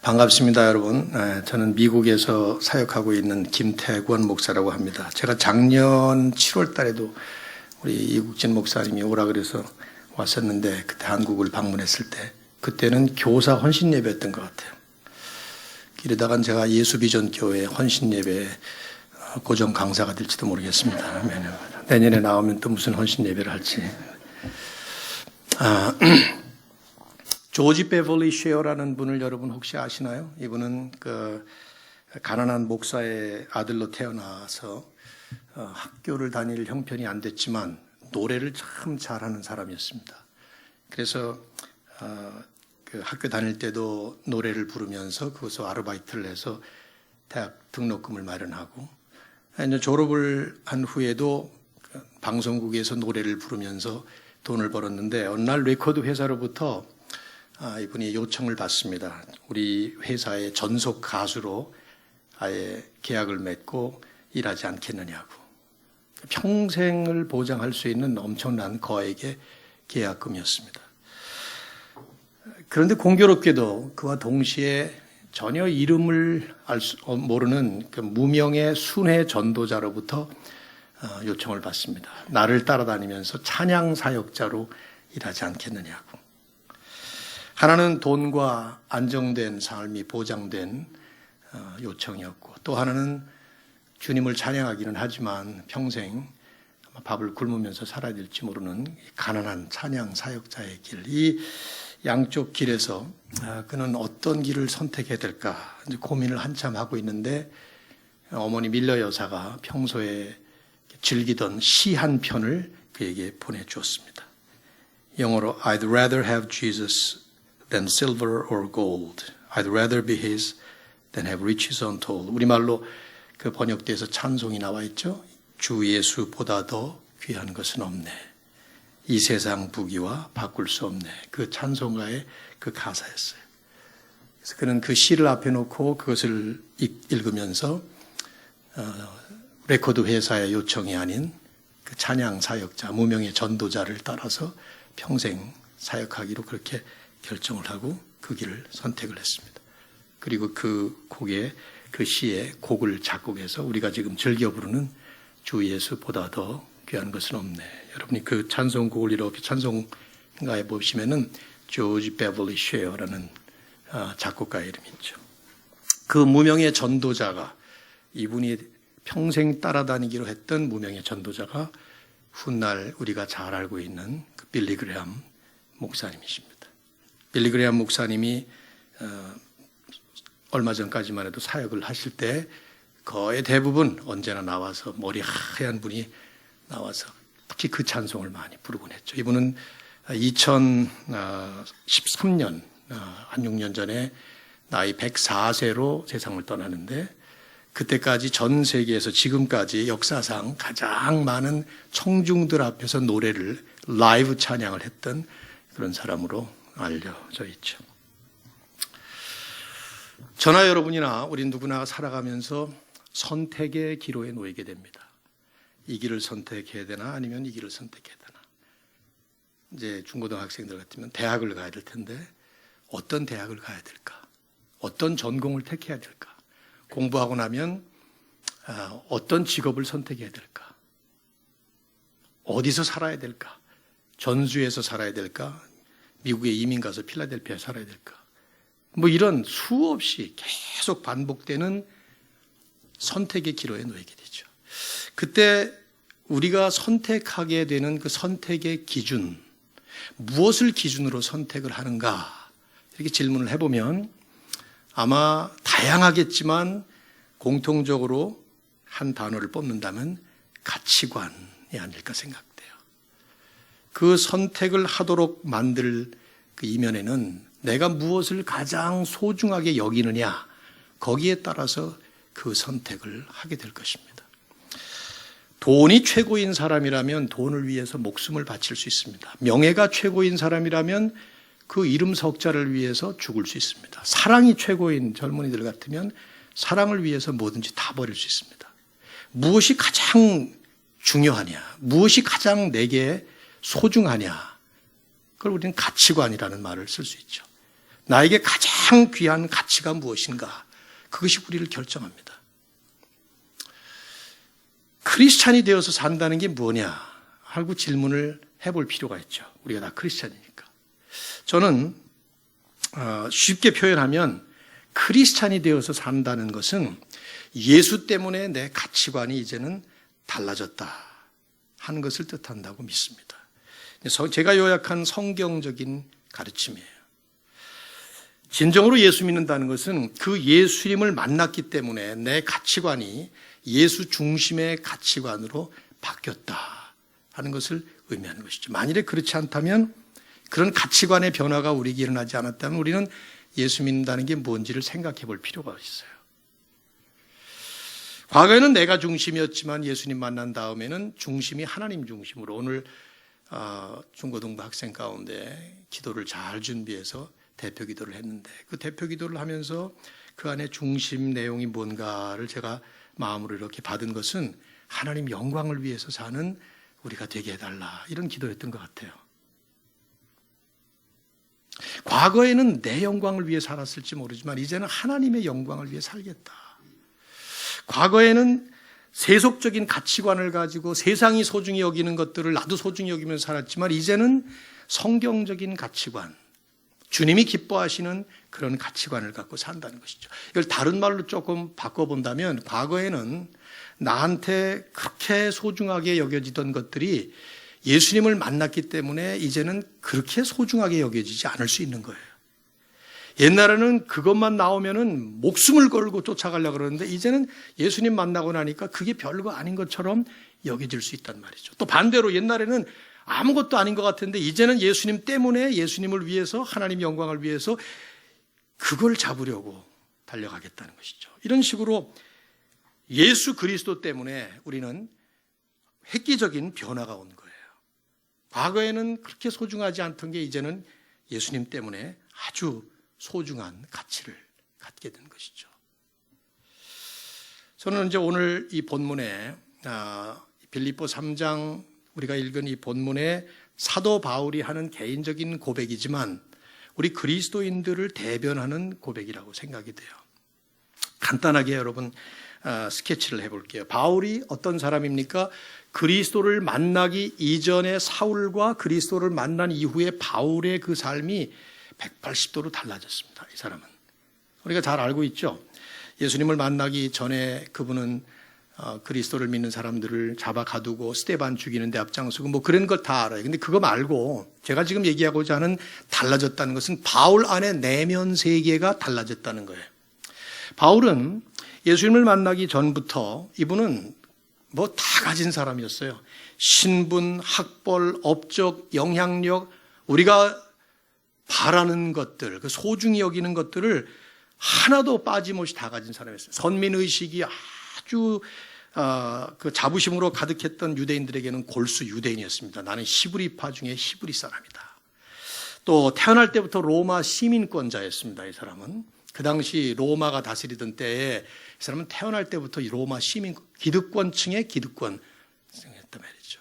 반갑습니다, 여러분. 저는 미국에서 사역하고 있는 김태권 목사라고 합니다. 제가 작년 7월 달에도 우리 이국진 목사님이 오라 그래서 왔었는데, 그때 한국을 방문했을 때 그때는 교사 헌신 예배였던 것 같아요. 이러다간 제가 예수비전 교회 헌신 예배 고정 강사가 될지도 모르겠습니다. 내년에 나오면 또 무슨 헌신 예배를 할지. 조지 베벌리 쉐어라는 분을 여러분 혹시 아시나요? 이분은 가난한 목사의 아들로 태어나서 학교를 다닐 형편이 안 됐지만 노래를 참 잘하는 사람이었습니다. 그래서 학교 다닐 때도 노래를 부르면서 그것을 아르바이트를 해서 대학 등록금을 마련하고, 이제 졸업을 한 후에도 방송국에서 노래를 부르면서 돈을 벌었는데, 어느 날 레코드 회사로부터 이분이 요청을 받습니다. 우리 회사의 전속 가수로 아예 계약을 맺고 일하지 않겠느냐고. 평생을 보장할 수 있는 엄청난 거액의 계약금이었습니다. 그런데 공교롭게도 그와 동시에 전혀 이름을 모르는 무명의 순회 전도자로부터 요청을 받습니다. 나를 따라다니면서 찬양 사역자로 일하지 않겠느냐고. 하나는 돈과 안정된 삶이 보장된 요청이었고, 또 하나는 주님을 찬양하기는 하지만 평생 밥을 굶으면서 살아야 될지 모르는 가난한 찬양 사역자의 길. 이 양쪽 길에서 그는 어떤 길을 선택해야 될까 이제 고민을 한참 하고 있는데, 어머니 밀러 여사가 평소에 즐기던 시 한 편을 그에게 보내주었습니다. 영어로 I'd rather have Jesus than silver or gold. I'd rather be his than have riches untold. 우리말로 그 번역돼서 찬송이 나와 있죠. 주 예수보다 더 귀한 것은 없네. 이 세상 부귀와 바꿀 수 없네. 그 찬송가의 그 가사였어요. 그래서 그는 그 시를 앞에 놓고 그것을 읽으면서 레코드 회사의 요청이 아닌 그 찬양 사역자, 무명의 전도자를 따라서 평생 사역하기로 그렇게 결정을 하고 그 길을 선택을 했습니다. 그리고 그 곡에, 그 시에 곡을 작곡해서 우리가 지금 즐겨 부르는 주 예수보다 더 귀한 것은 없네. 여러분이 그 찬송곡을 이렇게 찬송가에 보시면은 조지 베벌리 쉐어라는 작곡가의 이름이 있죠. 그 무명의 전도자가, 이분이 평생 따라다니기로 했던 무명의 전도자가 훗날 우리가 잘 알고 있는 그 빌리 그레함 목사님이십니다. 빌리 그레함 목사님이 얼마 전까지만 해도 사역을 하실 때 거의 대부분 언제나 나와서 머리 하얀 분이 나와서 특히 그 찬송을 많이 부르곤 했죠. 이분은 2013년 한 6년 전에 나이 104세로 세상을 떠나는데, 그때까지 전 세계에서 지금까지 역사상 가장 많은 청중들 앞에서 노래를 라이브 찬양을 했던 그런 사람으로 알려져 있죠. 저나 여러분이나 우리 누구나 살아가면서 선택의 기로에 놓이게 됩니다. 이 길을 선택해야 되나 아니면 이 길을 선택해야 되나. 이제 중고등학생들 같으면 대학을 가야 될 텐데 어떤 대학을 가야 될까? 어떤 전공을 택해야 될까? 공부하고 나면 어떤 직업을 선택해야 될까? 어디서 살아야 될까? 전주에서 살아야 될까? 미국에 이민 가서 필라델피아에 살아야 될까? 이런 수없이 계속 반복되는 선택의 기로에 놓이게 되죠. 그때 우리가 선택하게 되는 그 선택의 기준, 무엇을 기준으로 선택을 하는가? 이렇게 질문을 해보면 아마 다양하겠지만 공통적으로 한 단어를 뽑는다면 가치관이 아닐까 생각돼요. 그 선택을 하도록 만들 그 이면에는 내가 무엇을 가장 소중하게 여기느냐, 거기에 따라서 그 선택을 하게 될 것입니다. 돈이 최고인 사람이라면 돈을 위해서 목숨을 바칠 수 있습니다. 명예가 최고인 사람이라면 그 이름 석자를 위해서 죽을 수 있습니다. 사랑이 최고인 젊은이들 같으면 사랑을 위해서 뭐든지 다 버릴 수 있습니다. 무엇이 가장 중요하냐, 무엇이 가장 내게 소중하냐, 그걸 우리는 가치관이라는 말을 쓸 수 있죠. 나에게 가장 귀한 가치가 무엇인가? 그것이 우리를 결정합니다. 크리스찬이 되어서 산다는 게 뭐냐? 하고 질문을 해볼 필요가 있죠. 우리가 다 크리스찬이니까. 저는 쉽게 표현하면 크리스찬이 되어서 산다는 것은 예수 때문에 내 가치관이 이제는 달라졌다 하는 것을 뜻한다고 믿습니다. 제가 요약한 성경적인 가르침이에요. 진정으로 예수 믿는다는 것은 그 예수님을 만났기 때문에 내 가치관이 예수 중심의 가치관으로 바뀌었다 하는 것을 의미하는 것이죠. 만일에 그렇지 않다면, 그런 가치관의 변화가 우리에게 일어나지 않았다면 우리는 예수 믿는다는 게 뭔지를 생각해 볼 필요가 있어요. 과거에는 내가 중심이었지만 예수님 만난 다음에는 중심이 하나님 중심으로, 오늘 중고등부 학생 가운데 기도를 잘 준비해서 대표 기도를 했는데, 그 대표 기도를 하면서 그 안에 중심 내용이 뭔가를 제가 마음으로 이렇게 받은 것은 하나님 영광을 위해서 사는 우리가 되게 해달라, 이런 기도였던 것 같아요. 과거에는 내 영광을 위해 살았을지 모르지만 이제는 하나님의 영광을 위해 살겠다. 과거에는 세속적인 가치관을 가지고 세상이 소중히 여기는 것들을 나도 소중히 여기면서 살았지만 이제는 성경적인 가치관, 주님이 기뻐하시는 그런 가치관을 갖고 산다는 것이죠. 이걸 다른 말로 조금 바꿔본다면, 과거에는 나한테 그렇게 소중하게 여겨지던 것들이 예수님을 만났기 때문에 이제는 그렇게 소중하게 여겨지지 않을 수 있는 거예요. 옛날에는 그것만 나오면은 목숨을 걸고 쫓아가려고 그러는데 이제는 예수님 만나고 나니까 그게 별거 아닌 것처럼 여겨질 수 있단 말이죠. 또 반대로 옛날에는 아무것도 아닌 것 같은데 이제는 예수님 때문에, 예수님을 위해서, 하나님 영광을 위해서 그걸 잡으려고 달려가겠다는 것이죠. 이런 식으로 예수 그리스도 때문에 우리는 획기적인 변화가 온 거예요. 과거에는 그렇게 소중하지 않던 게 이제는 예수님 때문에 아주 소중한 가치를 갖게 된 것이죠. 저는 이제 오늘 이 본문에 빌립보 3장 우리가 읽은 이 본문에 사도 바울이 하는 개인적인 고백이지만 우리 그리스도인들을 대변하는 고백이라고 생각이 돼요. 간단하게 여러분 스케치를 해볼게요. 바울이 어떤 사람입니까? 그리스도를 만나기 이전의 사울과 그리스도를 만난 이후의 바울의 그 삶이 180도로 달라졌습니다. 이 사람은. 우리가 잘 알고 있죠. 예수님을 만나기 전에 그분은 그리스도를 믿는 사람들을 잡아 가두고 스데반 죽이는 데 앞장서고 뭐 그런 걸 다 알아요. 근데 그거 말고 제가 지금 얘기하고자 하는 달라졌다는 것은 바울 안의 내면 세계가 달라졌다는 거예요. 바울은 예수님을 만나기 전부터 이분은 뭐 다 가진 사람이었어요. 신분, 학벌, 업적, 영향력, 우리가 바라는 것들, 그 소중히 여기는 것들을 하나도 빠짐없이 다 가진 사람이었어요. 선민의식이 아주 그 자부심으로 가득했던 유대인들에게는 골수 유대인이었습니다. 나는 히브리파 중에 히브리 사람이다. 또 태어날 때부터 로마 시민권자였습니다. 이 사람은. 그 당시 로마가 다스리던 때에 이 사람은 태어날 때부터 로마 시민, 기득권층의 기득권했단 말이죠.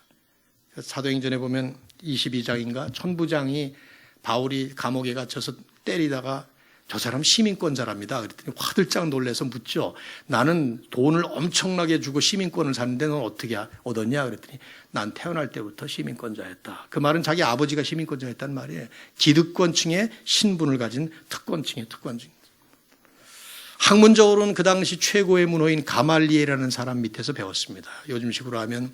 사도행전에 보면 22장인가 천부장이 바울이 감옥에 갇혀서 때리다가 저 사람 시민권자랍니다. 그랬더니 화들짝 놀라서 묻죠. 나는 돈을 엄청나게 주고 시민권을 샀는데 넌 어떻게 얻었냐? 그랬더니 난 태어날 때부터 시민권자였다. 그 말은 자기 아버지가 시민권자였단 말이에요. 기득권층의 신분을 가진 특권층의 특권층. 학문적으로는 그 당시 최고의 문호인 가말리엘이라는 사람 밑에서 배웠습니다. 요즘식으로 하면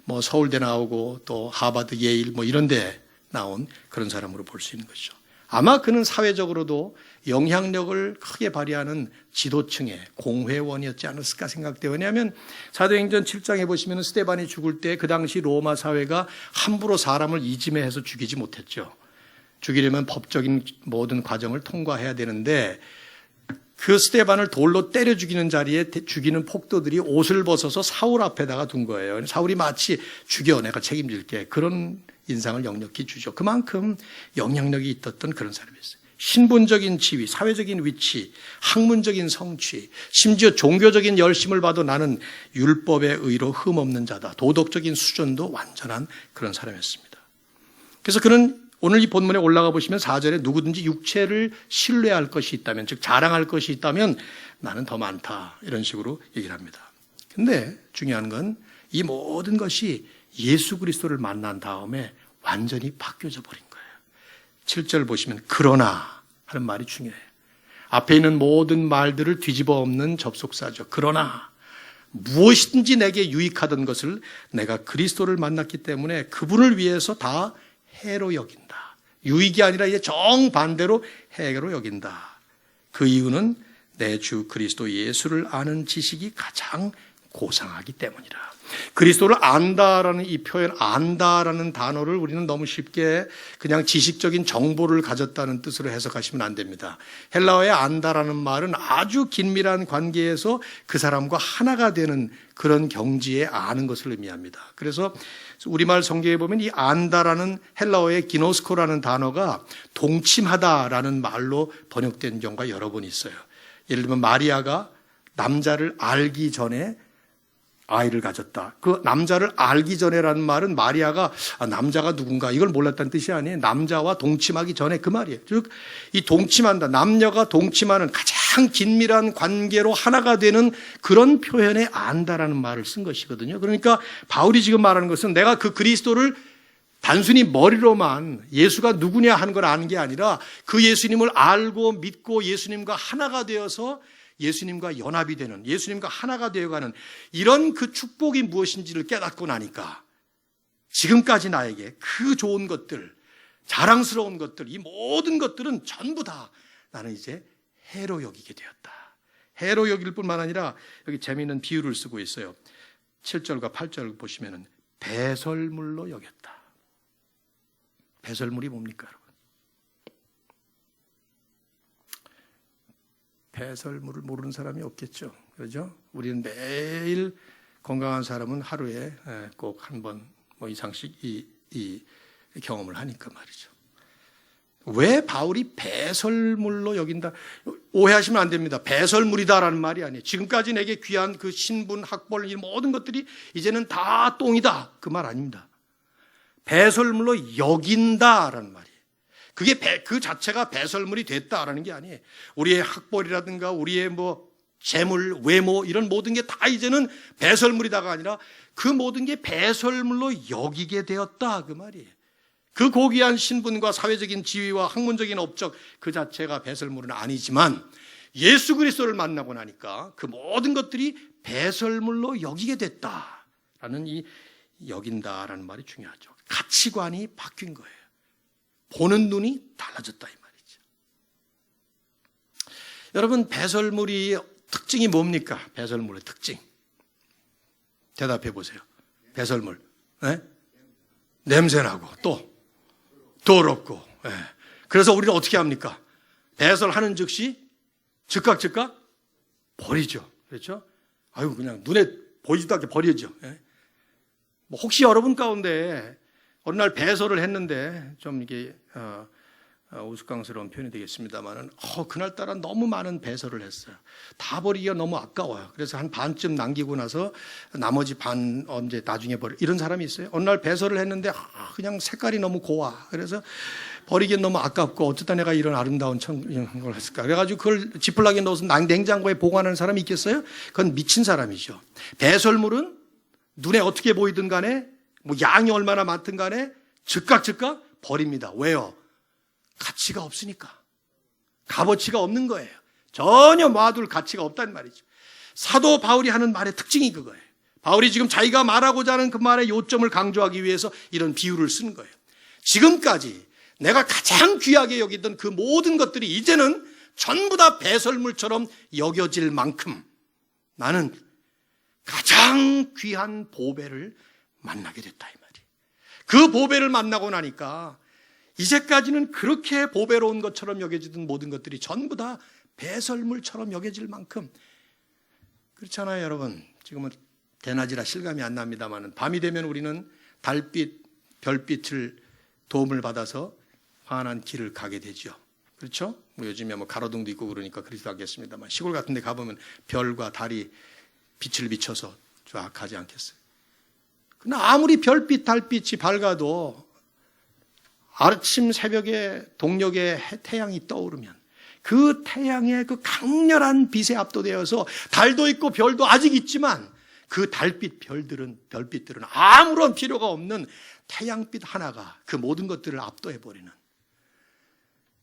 뭐 서울대 나오고 또 하버드, 예일 뭐 이런 데 나온 그런 사람으로 볼 수 있는 것이죠. 아마 그는 사회적으로도 영향력을 크게 발휘하는 지도층의 공회원이었지 않았을까 생각돼요. 왜냐하면 사도행전 7장에 보시면 스데반이 죽을 때 그 당시 로마 사회가 함부로 사람을 이짐해서 죽이지 못했죠. 죽이려면 법적인 모든 과정을 통과해야 되는데 그 스데반을 돌로 때려 죽이는 자리에 죽이는 폭도들이 옷을 벗어서 사울 앞에다가 둔 거예요. 사울이 마치 죽여, 내가 책임질게, 그런 인상을 넉넉히 주죠. 그만큼 영향력이 있었던 그런 사람이었어요. 신분적인 지위, 사회적인 위치, 학문적인 성취, 심지어 종교적인 열심을 봐도 나는 율법의 의로 흠없는 자다. 도덕적인 수준도 완전한 그런 사람이었습니다. 그래서 그는 오늘 이 본문에 올라가 보시면 4절에 누구든지 육체를 신뢰할 것이 있다면, 즉 자랑할 것이 있다면 나는 더 많다, 이런 식으로 얘기를 합니다. 근데 중요한 건 이 모든 것이 예수 그리스도를 만난 다음에 완전히 바뀌어져 버린 거예요. 7절 보시면 그러나 하는 말이 중요해요. 앞에 있는 모든 말들을 뒤집어 엎는 접속사죠. 그러나 무엇이든지 내게 유익하던 것을 내가 그리스도를 만났기 때문에 그분을 위해서 다 해로 여긴다. 유익이 아니라 이제 정반대로 해로 여긴다. 그 이유는 내 주 그리스도 예수를 아는 지식이 가장 고상하기 때문이라. 그리스도를 안다라는 이 표현, 안다라는 단어를 우리는 너무 쉽게 그냥 지식적인 정보를 가졌다는 뜻으로 해석하시면 안 됩니다. 헬라어의 안다라는 말은 아주 긴밀한 관계에서 그 사람과 하나가 되는 그런 경지에 아는 것을 의미합니다. 그래서 우리말 성경에 보면 이 안다라는 헬라어의 기노스코라는 단어가 동침하다라는 말로 번역된 경우가 여러 번 있어요. 예를 들면 마리아가 남자를 알기 전에 아이를 가졌다. 그 남자를 알기 전에라는 말은 마리아가 남자가 누군가 이걸 몰랐다는 뜻이 아니에요. 남자와 동침하기 전에 그 말이에요. 즉 이 동침한다. 남녀가 동침하는 가장 긴밀한 관계로 하나가 되는 그런 표현에 안다라는 말을 쓴 것이거든요. 그러니까 바울이 지금 말하는 것은 내가 그 그리스도를 단순히 머리로만 예수가 누구냐 하는 걸 아는 게 아니라 그 예수님을 알고 믿고 예수님과 하나가 되어서 예수님과 연합이 되는, 예수님과 하나가 되어가는 이런 그 축복이 무엇인지를 깨닫고 나니까 지금까지 나에게 그 좋은 것들, 자랑스러운 것들, 이 모든 것들은 전부 다 나는 이제 해로 여기게 되었다. 해로 여길 뿐만 아니라 여기 재미있는 비유를 쓰고 있어요. 7절과 8절을 보시면 배설물로 여겼다. 배설물이 뭡니까, 여러분? 배설물을 모르는 사람이 없겠죠. 그렇죠? 우리는 매일 건강한 사람은 하루에 꼭 한 번 뭐 이상씩 이 경험을 하니까 말이죠. 왜 바울이 배설물로 여긴다? 오해하시면 안 됩니다. 배설물이다라는 말이 아니에요. 지금까지 내게 귀한 그 신분, 학벌, 이 모든 것들이 이제는 다 똥이다. 그 말 아닙니다. 배설물로 여긴다라는 말이에요. 그게 그 자체가 배설물이 됐다라는 게 아니에요. 우리의 학벌이라든가 우리의 뭐 재물, 외모 이런 모든 게 다 이제는 배설물이다가 아니라 그 모든 게 배설물로 여기게 되었다 그 말이에요. 그 고귀한 신분과 사회적인 지위와 학문적인 업적 그 자체가 배설물은 아니지만 예수 그리스도를 만나고 나니까 그 모든 것들이 배설물로 여기게 됐다라는 이 여긴다라는 말이 중요하죠. 가치관이 바뀐 거예요. 보는 눈이 달라졌다 이 말이죠. 여러분 배설물이 특징이 뭡니까? 배설물의 특징 대답해 보세요. 배설물 네? 냄새나고 또 더럽고 그래서 우리는 어떻게 합니까? 배설하는 즉시 즉각 버리죠. 그렇죠? 아유 그냥 눈에 보이지도 않게 버리죠. 뭐 혹시 여러분 가운데 어느 날 배설을 했는데 좀 이게 우스꽝스러운 표현이 되겠습니다만은 그날따라 너무 많은 배설을 했어요. 다 버리기가 너무 아까워요. 그래서 한 반쯤 남기고 나서 나머지 반 언제 나중에 버려 이런 사람이 있어요. 어느 날 배설을 했는데 그냥 색깔이 너무 고와. 그래서 버리기엔 너무 아깝고 어쩌다 내가 이런 아름다운 걸 했을까. 그래가지고 그걸 지플락에 넣어서 냉장고에 보관하는 사람이 있겠어요? 그건 미친 사람이죠. 배설물은 눈에 어떻게 보이든 간에 뭐 양이 얼마나 많든 간에 즉각 버립니다. 왜요? 가치가 없으니까. 값어치가 없는 거예요. 전혀 놔둘 가치가 없다는 말이죠. 사도 바울이 하는 말의 특징이 그거예요. 바울이 지금 자기가 말하고자 하는 그 말의 요점을 강조하기 위해서 이런 비유를 쓰는 거예요. 지금까지 내가 가장 귀하게 여기던 그 모든 것들이 이제는 전부 다 배설물처럼 여겨질 만큼 나는 가장 귀한 보배를 만나게 됐다 이 말이에요. 그 보배를 만나고 나니까 이제까지는 그렇게 보배로운 것처럼 여겨지던 모든 것들이 전부 다 배설물처럼 여겨질 만큼 그렇잖아요 여러분. 지금은 대낮이라 실감이 안 납니다만 밤이 되면 우리는 달빛, 별빛을 도움을 받아서 환한 길을 가게 되죠. 그렇죠? 뭐 요즘에 뭐 가로등도 있고 그러니까 그렇지도 않겠습니다만 시골 같은 데 가보면 별과 달이 빛을 비춰서 쫙 가지 않겠어요? 그러나 아무리 별빛, 달빛이 밝아도 아침 새벽에 동력의 태양이 떠오르면 그 태양의 그 강렬한 빛에 압도되어서 달도 있고 별도 아직 있지만 그 별빛들은 아무런 필요가 없는 태양빛 하나가 그 모든 것들을 압도해버리는,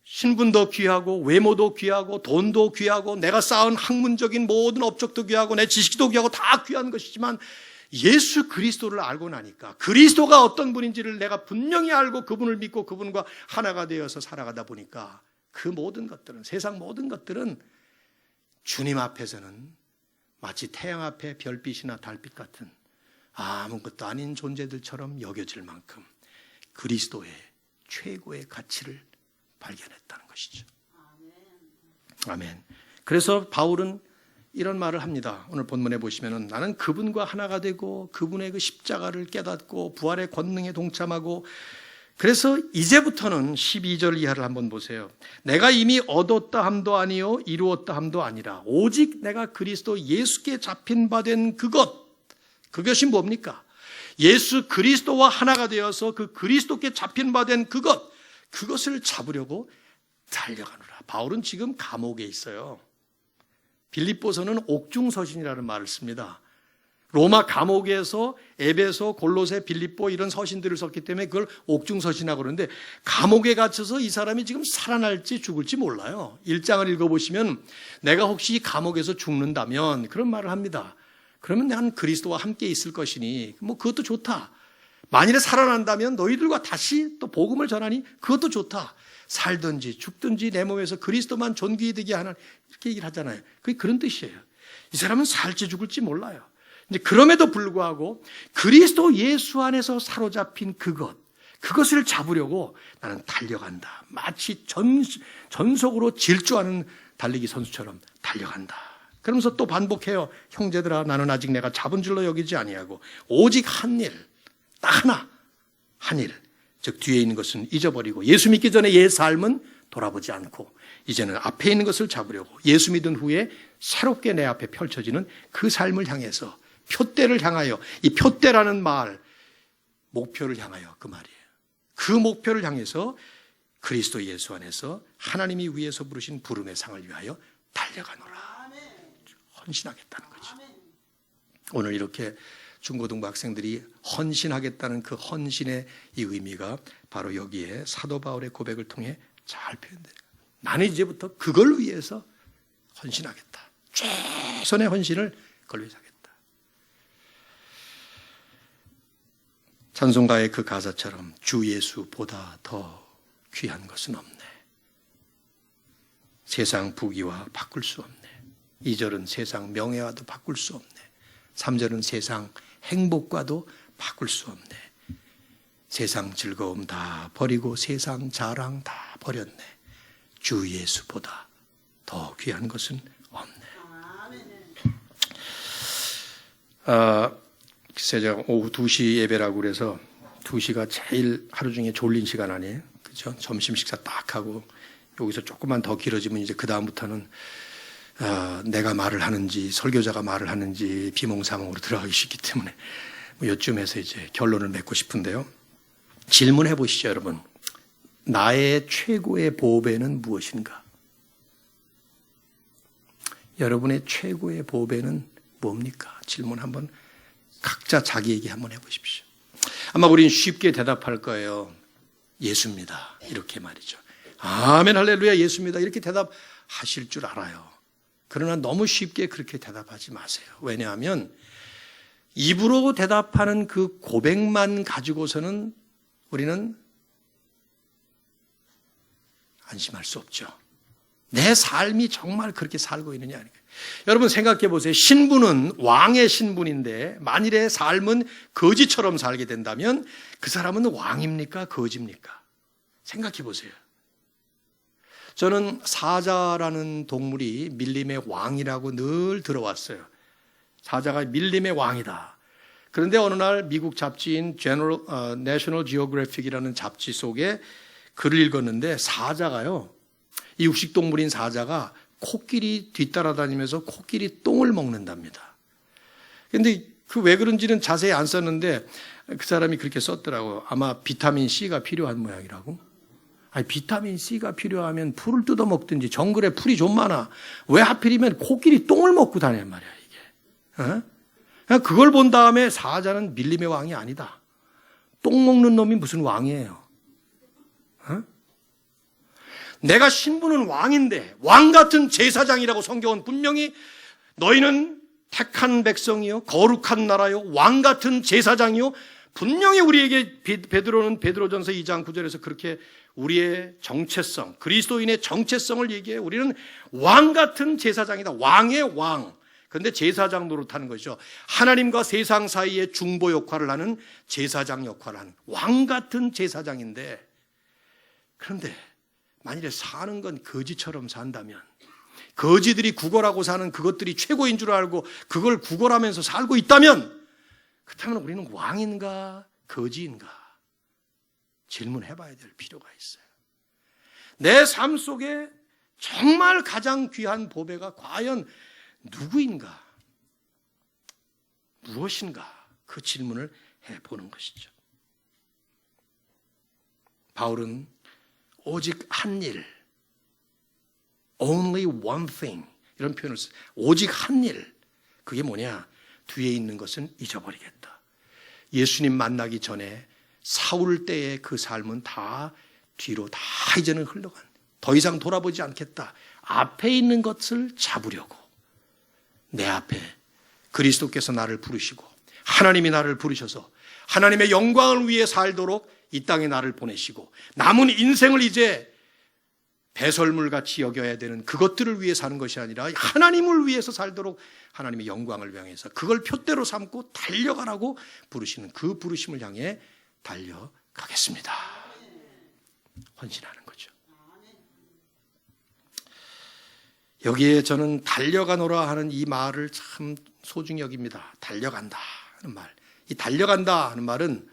신분도 귀하고 외모도 귀하고 돈도 귀하고 내가 쌓은 학문적인 모든 업적도 귀하고 내 지식도 귀하고 다 귀한 것이지만 예수 그리스도를 알고 나니까 그리스도가 어떤 분인지를 내가 분명히 알고 그분을 믿고 그분과 하나가 되어서 살아가다 보니까 그 모든 것들은, 세상 모든 것들은 주님 앞에서는 마치 태양 앞에 별빛이나 달빛 같은 아무것도 아닌 존재들처럼 여겨질 만큼 그리스도의 최고의 가치를 발견했다는 것이죠. 아멘. 그래서 바울은 이런 말을 합니다. 오늘 본문에 보시면은 나는 그분과 하나가 되고 그분의 그 십자가를 깨닫고 부활의 권능에 동참하고, 그래서 이제부터는 12절 이하를 한번 보세요. 내가 이미 얻었다 함도 아니요 이루었다 함도 아니라 오직 내가 그리스도 예수께 잡힌 바 된 그것이 뭡니까? 예수 그리스도와 하나가 되어서 그 그리스도께 잡힌 바 된 그것을 잡으려고 달려가노라. 바울은 지금 감옥에 있어요. 빌립보서는 옥중서신이라는 말을 씁니다. 로마 감옥에서 에베소, 골로새, 빌립보 이런 서신들을 썼기 때문에 그걸 옥중서신이라고 그러는데, 감옥에 갇혀서 이 사람이 지금 살아날지 죽을지 몰라요. 1장을 읽어보시면 내가 혹시 감옥에서 죽는다면 그런 말을 합니다. 그러면 난 그리스도와 함께 있을 것이니 뭐 그것도 좋다. 만일에 살아난다면 너희들과 다시 또 복음을 전하니 그것도 좋다. 살든지 죽든지 내 몸에서 그리스도만 존귀되게 하는, 이렇게 얘기를 하잖아요. 그게 그런 뜻이에요. 이 사람은 살지 죽을지 몰라요. 이제 그럼에도 불구하고 그리스도 예수 안에서 사로잡힌 그것을 잡으려고 나는 달려간다. 마치 전속으로 질주하는 달리기 선수처럼 달려간다. 그러면서 또 반복해요. 형제들아, 나는 아직 내가 잡은 줄로 여기지 아니하고 오직 한 일, 딱 하나, 한 일, 즉 뒤에 있는 것은 잊어버리고 예수 믿기 전에 옛 삶은 돌아보지 않고 이제는 앞에 있는 것을 잡으려고 예수 믿은 후에 새롭게 내 앞에 펼쳐지는 그 삶을 향해서, 표대를 향하여, 이 표대라는 말, 목표를 향하여 그 말이에요. 그 목표를 향해서 그리스도 예수 안에서 하나님이 위에서 부르신 부름의 상을 위하여 달려가노라. 헌신하겠다는 거죠. 오늘 이렇게 중고등부 학생들이 헌신하겠다는 그 헌신의 이 의미가 바로 여기에 사도 바울의 고백을 통해 잘 표현돼요. 나는 이제부터 그걸 위해서 헌신하겠다. 최선의 헌신을 그걸 위해서 하겠다. 찬송가의 그 가사처럼 주 예수보다 더 귀한 것은 없네. 세상 부귀와 바꿀 수 없네. 2절은 세상 명예와도 바꿀 수 없네. 3절은 세상 행복과도 바꿀 수 없네. 세상 즐거움 다 버리고 세상 자랑 다 버렸네. 주 예수보다 더 귀한 것은 없네. 제가 오후 2시 예배라고 그래서 2시가 제일 하루 중에 졸린 시간 아니에요? 그렇죠? 점심 식사 딱 하고 여기서 조금만 더 길어지면 이제 그 다음부터는 내가 말을 하는지 설교자가 말을 하는지 비몽사몽으로 들어가기 쉽기 때문에 뭐 요쯤에서 이제 결론을 맺고 싶은데요. 질문해 보시죠, 여러분. 나의 최고의 보배는 무엇인가? 여러분의 최고의 보배는 뭡니까? 질문 한번 각자 자기에게 한번 해보십시오. 아마 우리는 쉽게 대답할 거예요. 예수입니다. 이렇게 말이죠. 아멘 할렐루야 예수입니다. 이렇게 대답하실 줄 알아요. 그러나 너무 쉽게 그렇게 대답하지 마세요. 왜냐하면 입으로 대답하는 그 고백만 가지고서는 우리는 안심할 수 없죠. 내 삶이 정말 그렇게 살고 있느냐. 여러분 생각해 보세요. 신분은 왕의 신분인데 만일에 삶은 거지처럼 살게 된다면 그 사람은 왕입니까? 거지입니까? 생각해 보세요. 저는 사자라는 동물이 밀림의 왕이라고 늘 들어왔어요. 사자가 밀림의 왕이다. 그런데 어느 날 미국 잡지인 National Geographic이라는 잡지 속에 글을 읽었는데 사자가요, 이 육식동물인 사자가 코끼리 뒤따라다니면서 코끼리 똥을 먹는답니다. 그런데 그 왜 그런지는 자세히 안 썼는데 그 사람이 그렇게 썼더라고. 아마 비타민 C가 필요한 모양이라고. 아니, 비타민 C가 필요하면 풀을 뜯어 먹든지, 정글에 풀이 좀 많아. 왜 하필이면 코끼리 똥을 먹고 다니는 말이야, 이게. 어? 그냥 그걸 본 다음에 사자는 밀림의 왕이 아니다. 똥 먹는 놈이 무슨 왕이에요. 어? 내가 신부는 왕인데, 왕 같은 제사장이라고 성경은 분명히 너희는 택한 백성이요, 거룩한 나라요, 왕 같은 제사장이요, 분명히 우리에게 베드로는 베드로전서 2장 9절에서 그렇게 우리의 정체성, 그리스도인의 정체성을 얘기해. 우리는 왕 같은 제사장이다. 왕의 왕. 그런데 제사장 노릇하는 것이죠. 하나님과 세상 사이의 중보 역할을 하는 제사장 역할을 하는 왕 같은 제사장인데, 그런데 만일에 사는 건 거지처럼 산다면, 거지들이 구걸하고 사는 그것들이 최고인 줄 알고 그걸 구걸하면서 살고 있다면, 그렇다면 우리는 왕인가 거지인가 질문해 봐야 될 필요가 있어요. 내 삶 속에 정말 가장 귀한 보배가 과연 누구인가, 무엇인가, 그 질문을 해보는 것이죠. 바울은 오직 한 일, only one thing, 이런 표현을 써요. 오직 한 일. 그게 뭐냐? 뒤에 있는 것은 잊어버리겠다. 예수님 만나기 전에 사울 때의 그 삶은 다 뒤로 다 이제는 흘러간, 더 이상 돌아보지 않겠다. 앞에 있는 것을 잡으려고 내 앞에 그리스도께서 나를 부르시고 하나님이 나를 부르셔서 하나님의 영광을 위해 살도록 이 땅에 나를 보내시고 남은 인생을 이제 배설물같이 여겨야 되는 그것들을 위해 사는 것이 아니라 하나님을 위해서 살도록 하나님의 영광을 향해서 그걸 표대로 삼고 달려가라고 부르시는 그 부르심을 향해 달려가겠습니다. 헌신하는 거죠. 여기에 저는 달려가노라 하는 이 말을 참 소중히 여깁니다. 달려간다 하는 말. 이 달려간다 하는 말은,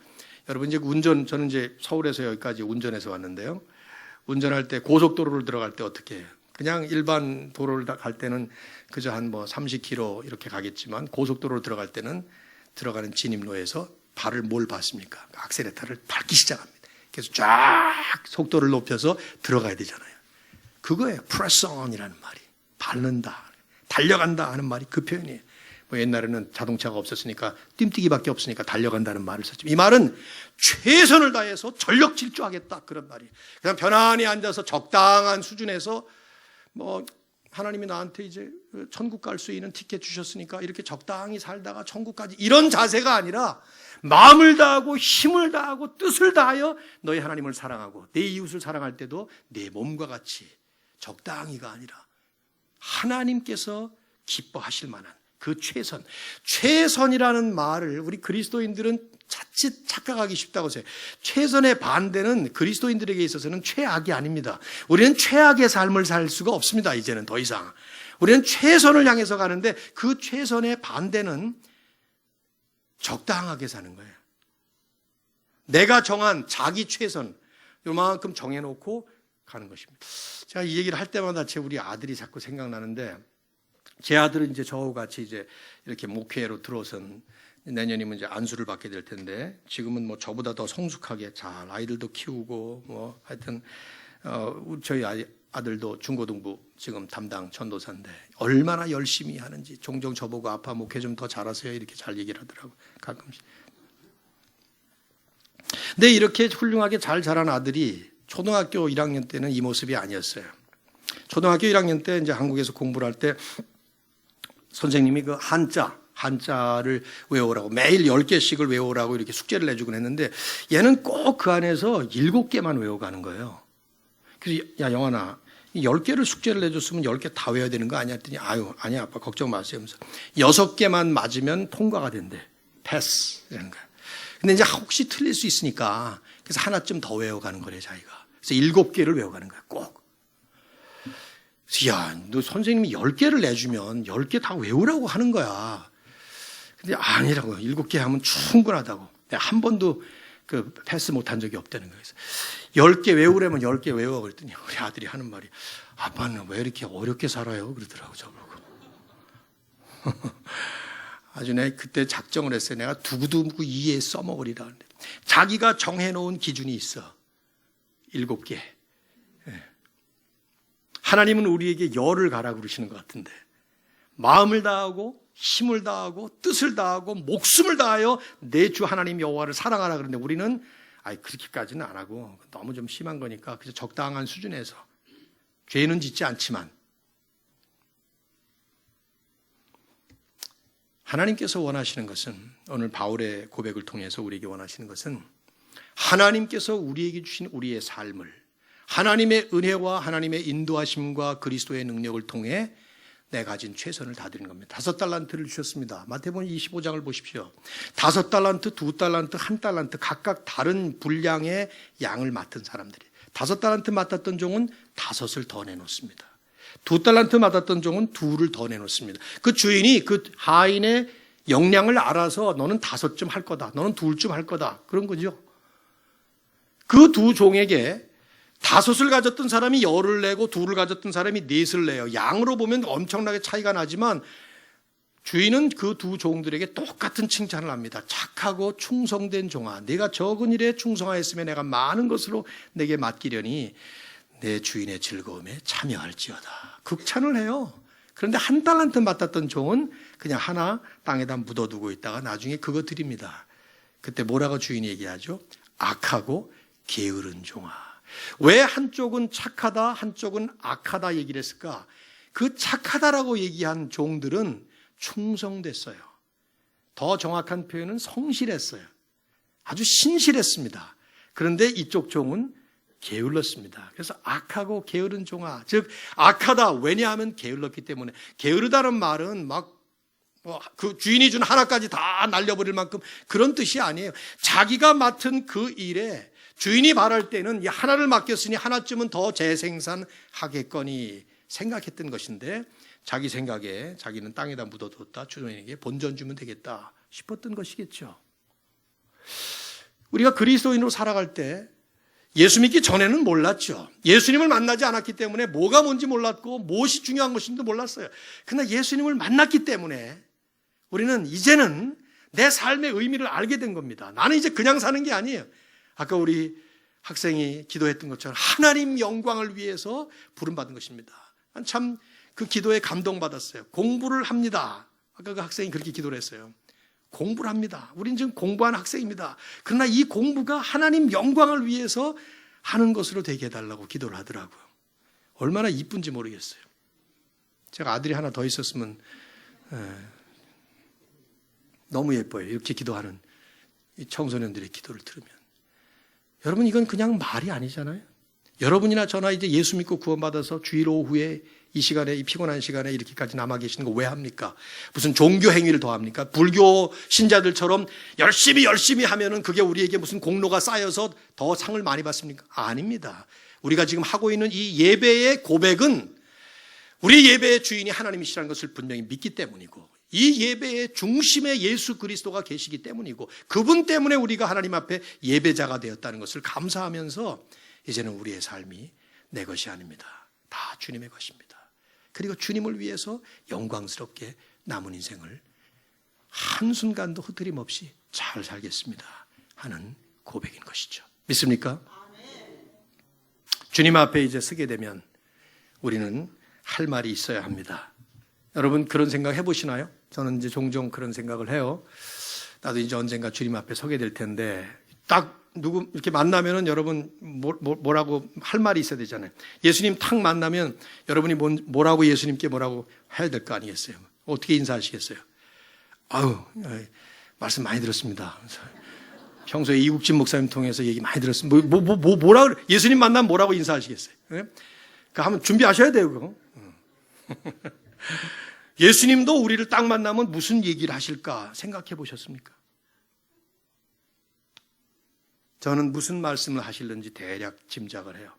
여러분 이제 저는 이제 서울에서 여기까지 운전해서 왔는데요. 운전할 때 고속도로를 들어갈 때 어떻게 해요? 그냥 일반 도로를 갈 때는 그저 한 30km 이렇게 가겠지만, 고속도로로 들어갈 때는 들어가는 진입로에서 발을 뭘 밟습니까? 악셀레터를 밟기 시작합니다. 그래서 쫙 속도를 높여서 들어가야 되잖아요. 그거예요. press on이라는 말이. 밟는다, 달려간다 하는 말이 그 표현이에요. 옛날에는 자동차가 없었으니까 뜀뛰기밖에 없으니까 달려간다는 말을 썼죠. 이 말은 최선을 다해서 전력 질주하겠다, 그런 말이에요. 그냥 편안히 앉아서 적당한 수준에서 하나님이 나한테 이제 천국 갈 수 있는 티켓 주셨으니까 이렇게 적당히 살다가 천국까지, 이런 자세가 아니라 마음을 다하고 힘을 다하고 뜻을 다하여 너희 하나님을 사랑하고 내 이웃을 사랑할 때도 내 몸과 같이 적당히가 아니라 하나님께서 기뻐하실 만한 그 최선. 최선이라는 말을 우리 그리스도인들은 자칫 착각하기 쉽다고 해요. 최선의 반대는 그리스도인들에게 있어서는 최악이 아닙니다. 우리는 최악의 삶을 살 수가 없습니다. 이제는 더 이상. 우리는 최선을 향해서 가는데 그 최선의 반대는 적당하게 사는 거예요. 내가 정한 자기 최선, 요만큼 정해놓고 가는 것입니다. 제가 이 얘기를 할 때마다 우리 아들이 자꾸 생각나는데, 제 아들은 이제 저하고 같이 이제 이렇게 목회로 들어선, 내년이면 이제 안수를 받게 될 텐데, 지금은 저보다 더 성숙하게 잘 아이들도 키우고 하여튼 저희 아들도 중고등부 지금 담당 전도사인데 얼마나 열심히 하는지 종종 저보고 아빠 목회 좀 더 잘하세요 이렇게 잘 얘기를 하더라고요, 가끔씩. 근데 이렇게 훌륭하게 잘 자란 아들이 초등학교 1학년 때는 이 모습이 아니었어요. 초등학교 1학년 때 이제 한국에서 공부를 할 때 선생님이 그 한자를 외우라고 매일 10개씩을 외우라고 이렇게 숙제를 내주곤 했는데, 얘는 꼭 그 안에서 7개만 외워가는 거예요. 그래서 야 영환아, 10개를 숙제를 내줬으면 10개 다 외워야 되는 거 아니야? 했더니 아니야 아빠 걱정 마세요 하면서 6개만 맞으면 통과가 된대. 패스 이런 거야. 근데 이제 혹시 틀릴 수 있으니까 그래서 하나쯤 더 외워가는 거래 자기가. 그래서 7개를 외워가는 거야 꼭. 야, 너 선생님이 10개를 내주면 10개 다 외우라고 하는 거야. 근데 아니라고. 7개 하면 충분하다고. 내가 한 번도 그 패스 못한 적이 없다는 거예요. 10개 외우려면 10개 외워. 그랬더니 우리 아들이 하는 말이, 아빠는 왜 이렇게 어렵게 살아요? 그러더라고 저보고. 아주 내 그때 작정을 했어요. 내가 두고두고 이에 써먹으리라. 자기가 정해놓은 기준이 있어. 7개. 하나님은 우리에게 열을 가라 그러시는 것 같은데, 마음을 다하고 힘을 다하고 뜻을 다하고 목숨을 다하여 내 주 하나님 여호와를 사랑하라 그러는데, 우리는 그렇게까지는 안 하고 너무 좀 심한 거니까 그저 적당한 수준에서, 죄는 짓지 않지만. 하나님께서 원하시는 것은, 오늘 바울의 고백을 통해서 우리에게 원하시는 것은, 하나님께서 우리에게 주신 우리의 삶을 하나님의 은혜와 하나님의 인도하심과 그리스도의 능력을 통해 내 가진 최선을 다드리는 겁니다. 5달란트를 주셨습니다. 마태복음 25장을 보십시오. 5달란트, 2달란트, 1달란트 각각 다른 분량의 양을 맡은 사람들이, 5달란트 맡았던 종은 5을 더 내놓습니다. 2달란트 맡았던 종은 2를 더 내놓습니다. 그 주인이 그 하인의 역량을 알아서 너는 5쯤 할 거다, 너는 2쯤 할 거다, 그런 거죠. 그 2 종에게 5을 가졌던 사람이 10을 내고 2를 가졌던 사람이 4을 내요. 양으로 보면 엄청나게 차이가 나지만 주인은 그 2 종들에게 똑같은 칭찬을 합니다. 착하고 충성된 종아, 내가 적은 일에 충성하였으면 내가 많은 것으로 내게 맡기려니 내 주인의 즐거움에 참여할지어다. 극찬을 해요. 그런데 1달란트 맡았던 종은 그냥 하나 땅에다 묻어두고 있다가 나중에 그거 드립니다. 그때 뭐라고 주인이 얘기하죠? 악하고 게으른 종아. 왜 한쪽은 착하다, 한쪽은 악하다 얘기를 했을까? 그 착하다라고 얘기한 종들은 충성됐어요. 더 정확한 표현은 성실했어요. 아주 신실했습니다. 그런데 이쪽 종은 게을렀습니다. 그래서 악하고 게으른 종아, 즉 악하다. 왜냐하면 게을렀기 때문에. 게으르다는 말은 막 그 주인이 준 하나까지 다 날려버릴 만큼 그런 뜻이 아니에요. 자기가 맡은 그 일에 주인이 말할 때는 하나를 맡겼으니 하나쯤은 더 재생산하겠거니 생각했던 것인데, 자기 생각에 자기는 땅에다 묻어뒀다, 주인에게 본전 주면 되겠다 싶었던 것이겠죠. 우리가 그리스도인으로 살아갈 때 예수 믿기 전에는 몰랐죠. 예수님을 만나지 않았기 때문에 뭐가 뭔지 몰랐고 무엇이 중요한 것인지도 몰랐어요. 그러나 예수님을 만났기 때문에 우리는 이제는 내 삶의 의미를 알게 된 겁니다. 나는 이제 그냥 사는 게 아니에요. 아까 우리 학생이 기도했던 것처럼 하나님 영광을 위해서 부름받은 것입니다. 참 그 기도에 감동받았어요. 공부를 합니다. 아까 그 학생이 그렇게 기도를 했어요. 공부를 합니다. 우린 지금 공부하는 학생입니다. 그러나 이 공부가 하나님 영광을 위해서 하는 것으로 되게 해달라고 기도를 하더라고요. 얼마나 이쁜지 모르겠어요. 제가 아들이 하나 더 있었으면 너무 예뻐요. 이렇게 기도하는 이 청소년들의 기도를 들으면. 여러분, 이건 그냥 말이 아니잖아요. 여러분이나 저나 이제 예수 믿고 구원받아서 주일 오후에 이 시간에, 이 피곤한 시간에 이렇게까지 남아 계시는 거 왜 합니까? 무슨 종교 행위를 더 합니까? 불교 신자들처럼 열심히 하면은 그게 우리에게 무슨 공로가 쌓여서 더 상을 많이 받습니까? 아닙니다. 우리가 지금 하고 있는 이 예배의 고백은 우리 예배의 주인이 하나님이시라는 것을 분명히 믿기 때문이고, 이 예배의 중심에 예수 그리스도가 계시기 때문이고, 그분 때문에 우리가 하나님 앞에 예배자가 되었다는 것을 감사하면서 이제는 우리의 삶이 내 것이 아닙니다. 다 주님의 것입니다. 그리고 주님을 위해서 영광스럽게 남은 인생을 한순간도 흐트림 없이 잘 살겠습니다 하는 고백인 것이죠. 믿습니까? 주님 앞에 이제 서게 되면 우리는 할 말이 있어야 합니다. 여러분, 그런 생각 해보시나요? 저는 이제 종종 그런 생각을 해요. 나도 이제 언젠가 주님 앞에 서게 될 텐데, 딱 누구 이렇게 만나면은 여러분 뭐라고 할 말이 있어야 되잖아요. 예수님 탁 만나면 여러분이 뭐라고 예수님께 뭐라고 해야 될 거 아니겠어요? 어떻게 인사하시겠어요? 아유, 말씀 많이 들었습니다. 평소에 이국진 목사님 통해서 얘기 많이 들었습니다. 뭐라고, 예수님 만나면 뭐라고 인사하시겠어요? 그러니까 한번 준비하셔야 돼요, 그거. 예수님도 우리를 딱 만나면 무슨 얘기를 하실까 생각해 보셨습니까? 저는 무슨 말씀을 하실는지 대략 짐작을 해요.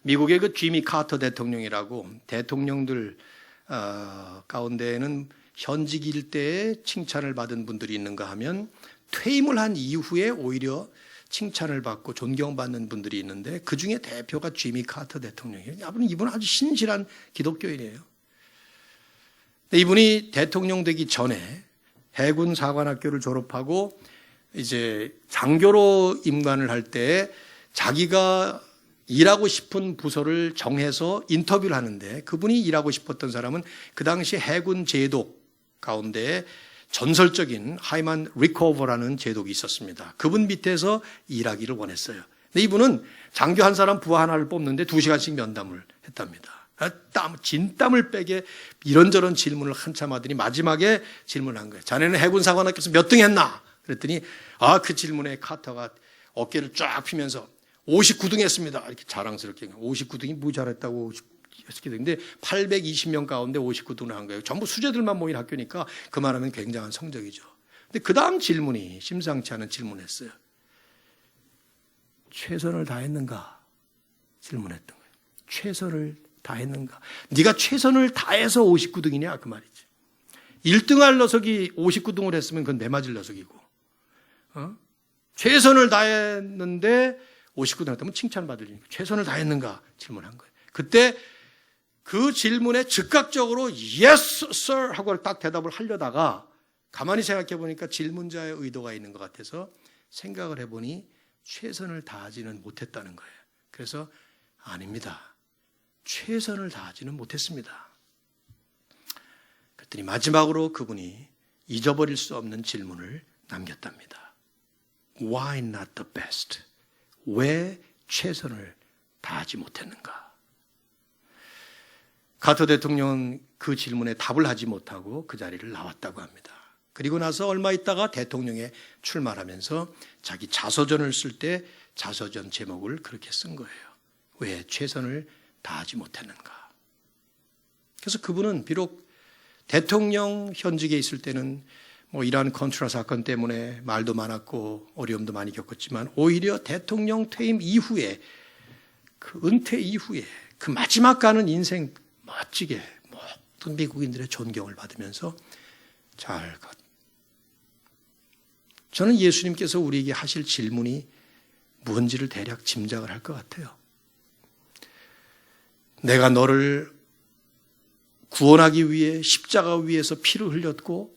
미국의 그 지미 카터 대통령이라고, 대통령들 가운데에는 현직일 때에 칭찬을 받은 분들이 있는가 하면 퇴임을 한 이후에 오히려 칭찬을 받고 존경받는 분들이 있는데, 그 중에 대표가 지미 카터 대통령이에요. 이분은 아주 신실한 기독교인이에요. 근데 이분이 대통령 되기 전에 해군 사관학교를 졸업하고 이제 장교로 임관을 할 때 자기가 일하고 싶은 부서를 정해서 인터뷰를 하는데 그분이 일하고 싶었던 사람은 그 당시 해군 제독 가운데 전설적인 하이만 리코버라는 제독이 있었습니다. 그분 밑에서 일하기를 원했어요. 근데 이분은 장교 한 사람 부하 하나를 뽑는데 2시간씩 면담을 했답니다. 진땀을 빼게 이런저런 질문을 한참 하더니 마지막에 질문한 거예요. 자네는 해군 사관학교에서 몇 등 했나? 그랬더니 그 질문에 카터가 어깨를 쫙 펴면서 59등 했습니다. 이렇게 자랑스럽게 59등이 뭐 잘했다고 근데 820명 가운데 59등을 한 거예요. 전부 수재들만 모인 학교니까 그만하면 굉장한 성적이죠. 근데 그 다음 질문이 심상치 않은 질문했어요. 최선을 다했는가? 질문했던 거예요. 최선을 다했는가? 네가 최선을 다해서 59등이냐? 그 말이지. 1등할 녀석이 59등을 했으면 그건 매맞을 녀석이고 최선을 다했는데 59등 했다면 칭찬받을 일이니까 최선을 다했는가? 질문한 거예요. 그때 그 질문에 즉각적으로 Yes, sir 하고 딱 대답을 하려다가 가만히 생각해 보니까 질문자의 의도가 있는 것 같아서 생각을 해보니 최선을 다하지는 못했다는 거예요. 그래서 아닙니다. 최선을 다하지는 못했습니다. 그랬더니 마지막으로 그분이 잊어버릴 수 없는 질문을 남겼답니다. Why not the best? 왜 최선을 다하지 못했는가? 카터 대통령은 그 질문에 답을 하지 못하고 그 자리를 나왔다고 합니다. 그리고 나서 얼마 있다가 대통령에 출마하면서 자기 자서전을 쓸 때 자서전 제목을 그렇게 쓴 거예요. 왜 최선을 다하지 못했는가? 그래서 그분은 비록 대통령 현직에 있을 때는 이란 컨트라 사건 때문에 말도 많았고 어려움도 많이 겪었지만 오히려 대통령 퇴임 이후에 그 은퇴 이후에 그 마지막 가는 인생 멋지게 모든 미국인들의 존경을 받으면서 잘 저는 예수님께서 우리에게 하실 질문이 무언지를 대략 짐작을 할 것 같아요. 내가 너를 구원하기 위해 십자가 위에서 피를 흘렸고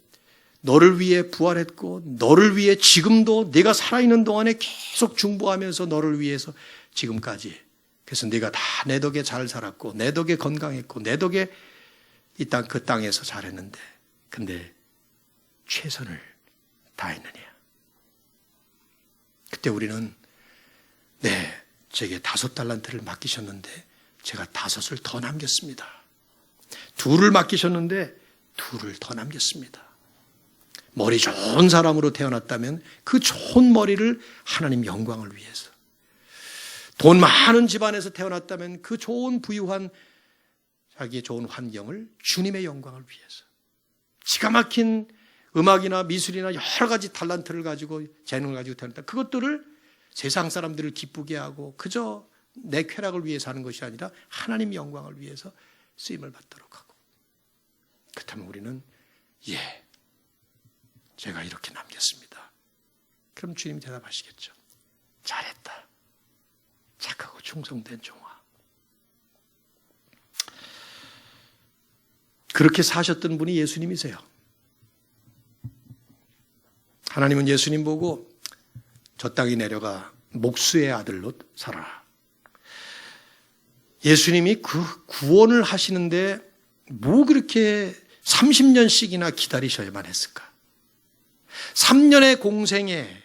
너를 위해 부활했고 너를 위해 지금도 네가 살아있는 동안에 계속 중보하면서 너를 위해서 지금까지 그래서 네가 다 내 덕에 잘 살았고 내 덕에 건강했고 내 덕에 그 땅에서 잘했는데 근데 최선을 다했느냐? 그때 우리는 제게 5달란트를 맡기셨는데 제가 5을 더 남겼습니다. 2를 맡기셨는데 2를 더 남겼습니다. 머리 좋은 사람으로 태어났다면 그 좋은 머리를 하나님 영광을 위해서 돈 많은 집안에서 태어났다면 그 좋은 부유한 자기의 좋은 환경을 주님의 영광을 위해서 기가 막힌 음악이나 미술이나 여러 가지 탤런트를 가지고 재능을 가지고 태어났다. 그것들을 세상 사람들을 기쁘게 하고 그저 내 쾌락을 위해서 하는 것이 아니라 하나님 영광을 위해서 쓰임을 받도록 하고 그렇다면 우리는 제가 이렇게 남겼습니다. 그럼 주님이 대답하시겠죠. 잘했다. 착하고 충성된 종아. 그렇게 사셨던 분이 예수님이세요. 하나님은 예수님 보고 저 땅에 내려가 목수의 아들로 살아라. 예수님이 그 구원을 하시는데 뭐 그렇게 30년씩이나 기다리셔야만 했을까? 3년의 공생에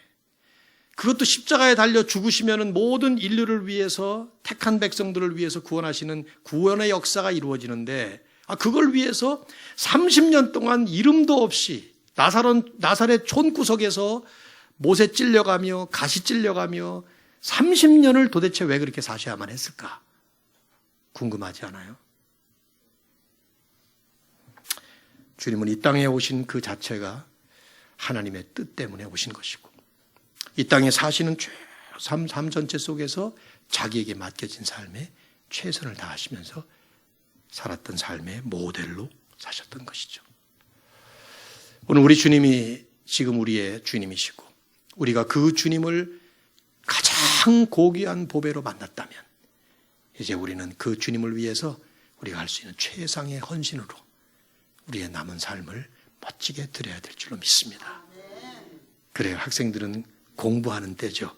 그것도 십자가에 달려 죽으시면은 모든 인류를 위해서 택한 백성들을 위해서 구원하시는 구원의 역사가 이루어지는데 그걸 위해서 30년 동안 이름도 없이 나사렛 촌구석에서 못에 찔려가며 가시 찔려가며 30년을 도대체 왜 그렇게 사셔야만 했을까? 궁금하지 않아요? 주님은 이 땅에 오신 그 자체가 하나님의 뜻 때문에 오신 것이고 이 땅에 사시는 삶 전체 속에서 자기에게 맡겨진 삶에 최선을 다하시면서 살았던 삶의 모델로 사셨던 것이죠. 오늘 우리 주님이 지금 우리의 주님이시고 우리가 그 주님을 가장 고귀한 보배로 만났다면 이제 우리는 그 주님을 위해서 우리가 할 수 있는 최상의 헌신으로 우리의 남은 삶을 멋지게 드려야 될 줄로 믿습니다. 그래요. 학생들은 공부하는 때죠.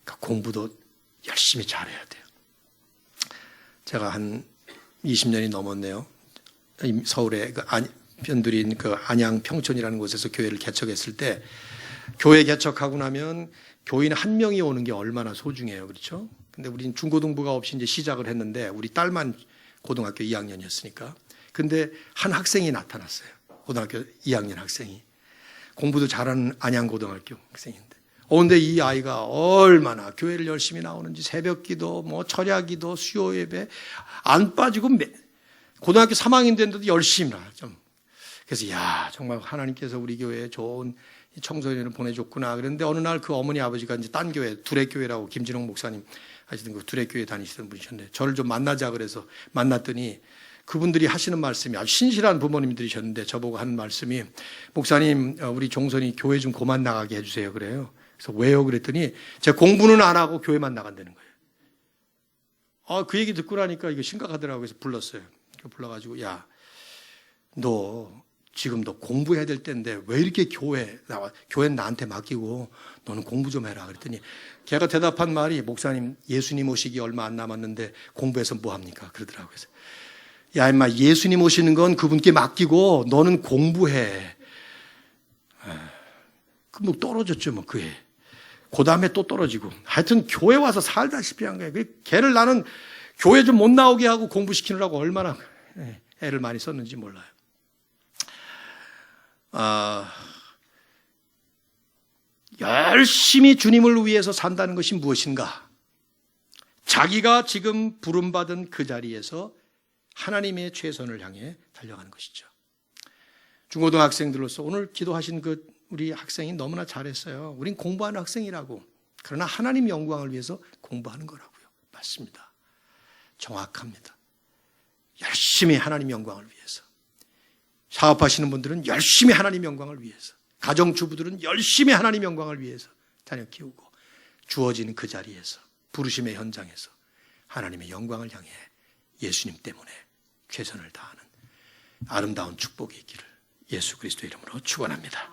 그러니까 공부도 열심히 잘해야 돼요. 제가 한 20년이 넘었네요. 서울에 변두린 안양 평촌이라는 곳에서 교회를 개척했을 때, 교회 개척하고 나면 교인 한 명이 오는 게 얼마나 소중해요. 그렇죠? 근데 우리는 중고등부가 없이 이제 시작을 했는데, 우리 딸만 고등학교 2학년이었으니까. 근데 한 학생이 나타났어요. 고등학교 2학년 학생이. 공부도 잘하는 안양고등학교 학생인데. 근데 이 아이가 얼마나 교회를 열심히 나오는지, 새벽 기도, 철야 기도, 수요 예배 안 빠지고 고등학교 3학년 됐는데도 열심히 나. 그래서 정말 하나님께서 우리 교회에 좋은 청소년을 보내줬구나. 그런데 어느 날 그 어머니 아버지가 이제 딴 교회, 두레교회라고 김진홍 목사님 하시던 그 두레교회 다니시던 분이셨는데, 저를 좀 만나자 그래서 만났더니 그분들이 하시는 말씀이, 아주 신실한 부모님들이셨는데 저보고 하는 말씀이, 목사님 우리 종선이 교회 좀 그만 나가게 해주세요 그래요. 그래서 왜요? 그랬더니 제가 공부는 안 하고 교회만 나간다는 거예요. 그 얘기 듣고 나니까 이거 심각하더라고요. 그래서 불렀어요. 불러가지고, 너 지금 너 공부해야 될 때인데 왜 이렇게 교회는 나한테 맡기고 너는 공부 좀 해라. 그랬더니 걔가 대답한 말이, 목사님 예수님 오시기 얼마 안 남았는데 공부해서 뭐 합니까? 그러더라고요. 그래서 임마, 예수님 오시는 건 그분께 맡기고 너는 공부해. 그럼 떨어졌죠, 그 해. 그 다음에 또 떨어지고. 하여튼 교회 와서 살다시피 한 거예요. 걔를 나는 교회 좀 못 나오게 하고 공부시키느라고 얼마나 애를 많이 썼는지 몰라요. 열심히 주님을 위해서 산다는 것이 무엇인가? 자기가 지금 부름받은 그 자리에서 하나님의 최선을 향해 달려가는 것이죠. 중고등학생들로서 오늘 기도하신 우리 학생이 너무나 잘했어요. 우린 공부하는 학생이라고. 그러나 하나님 영광을 위해서 공부하는 거라고요. 맞습니다. 정확합니다. 열심히 하나님 영광을 위해서. 사업하시는 분들은 열심히 하나님 영광을 위해서. 가정주부들은 열심히 하나님 영광을 위해서 자녀 키우고, 주어진 그 자리에서, 부르심의 현장에서 하나님의 영광을 향해 예수님 때문에 최선을 다하는 아름다운 축복이 있기를 예수 그리스도의 이름으로 축원합니다.